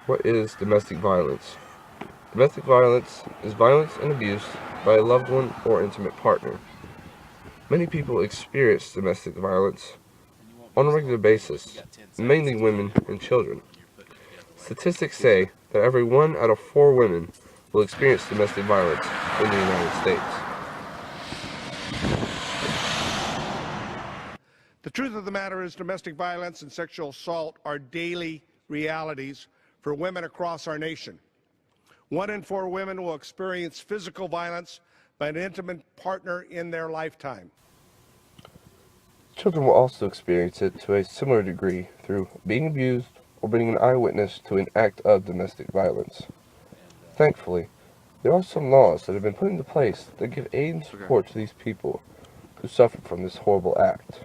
What is domestic violence? Domestic violence is violence and abuse by a loved one or intimate partner. Many people experience domestic violence on a regular basis, mainly women and children. Statistics say that every 1 out of 4 women will experience domestic violence in the United States. The truth of the matter is domestic violence and sexual assault are daily realities for women across our nation. 1 in 4 women will experience physical violence by an intimate partner in their lifetime. Children will also experience it to a similar degree through being abused or being an eyewitness to an act of domestic violence. Thankfully, there are some laws that have been put into place that give aid and support to these people who suffer from this horrible act.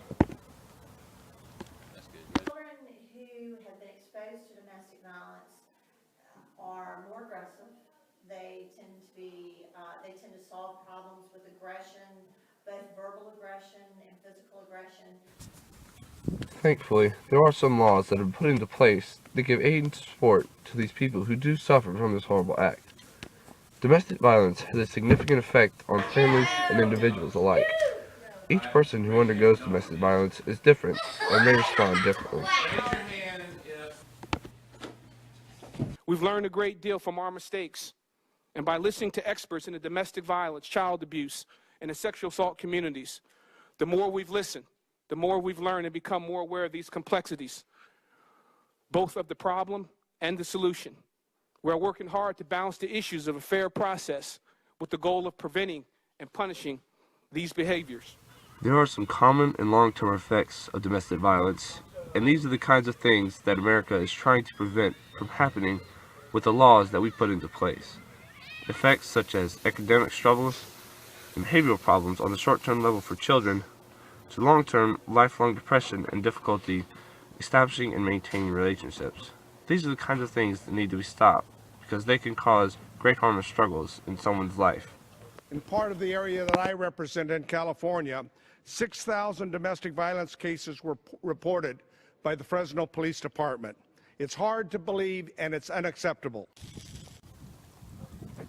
Children who have been exposed to domestic violence are more aggressive. They tend to solve problems with aggression, both verbal aggression and physical aggression. Thankfully, there are some laws that have been put into place that give aid and support to these people who do suffer from this horrible act. Domestic violence has a significant effect on families and individuals alike. Each person who undergoes domestic violence is different and may respond differently. We've learned a great deal from our mistakes, and by listening to experts in the domestic violence, child abuse, and the sexual assault communities, the more we've listened, the more we've learned and become more aware of these complexities, both of the problem and the solution. We're working hard to balance the issues of a fair process with the goal of preventing and punishing these behaviors. There are some common and long-term effects of domestic violence, and these are the kinds of things that America is trying to prevent from happening with the laws that we put into place. Effects such as academic struggles and behavioral problems on the short-term level for children, to long-term lifelong depression and difficulty establishing and maintaining relationships. These are the kinds of things that need to be stopped because they can cause great harm and struggles in someone's life. In part of the area that I represent in California, 6,000 domestic violence cases were reported by the Fresno Police Department. It's hard to believe and it's unacceptable.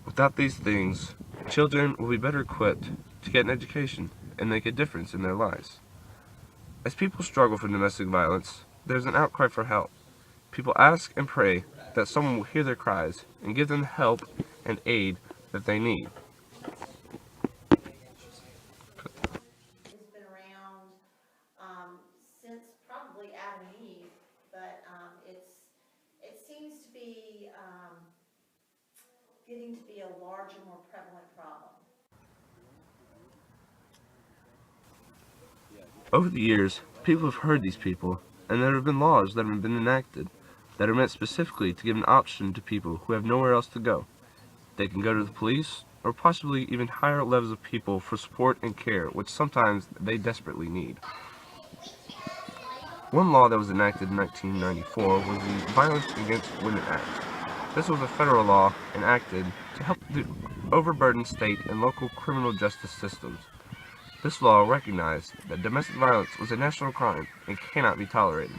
Without these things, children will be better equipped to get an education and make a difference in their lives. As people struggle from domestic violence, there's an outcry for help. People ask and pray that someone will hear their cries and give them the help and aid that they need. It's been around since probably Adam and Eve, but it seems to be getting to be a larger, more prevalent problem. Over the years, people have heard these people, and there have been laws that have been enacted that are meant specifically to give an option to people who have nowhere else to go. They can go to the police, or possibly even higher levels of people for support and care, which sometimes they desperately need. One law that was enacted in 1994 was the Violence Against Women Act. This was a federal law enacted to help the overburdened state and local criminal justice systems. This law recognized that domestic violence was a national crime and cannot be tolerated.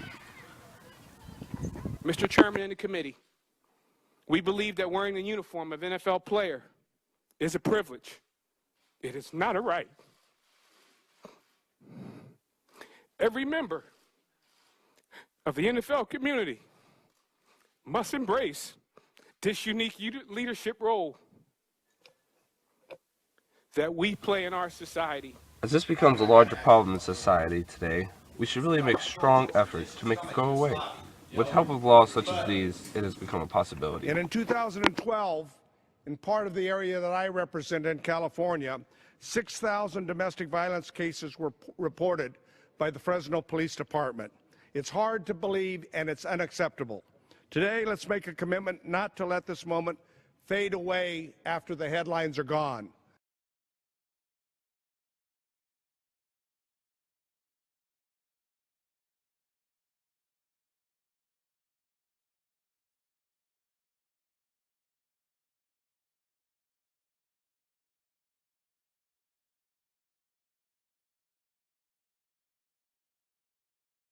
Mr. Chairman and the committee, we believe that wearing the uniform of an NFL player is a privilege. It is not a right. Every member of the NFL community must embrace this unique leadership role that we play in our society. As this becomes a larger problem in society today, we should really make strong efforts to make it go away. With help of laws such as these, it has become a possibility. And in 2012, in part of the area that I represent in California, 6,000 domestic violence cases were reported by the Fresno Police Department. It's hard to believe and it's unacceptable. Today, let's make a commitment not to let this moment fade away after the headlines are gone.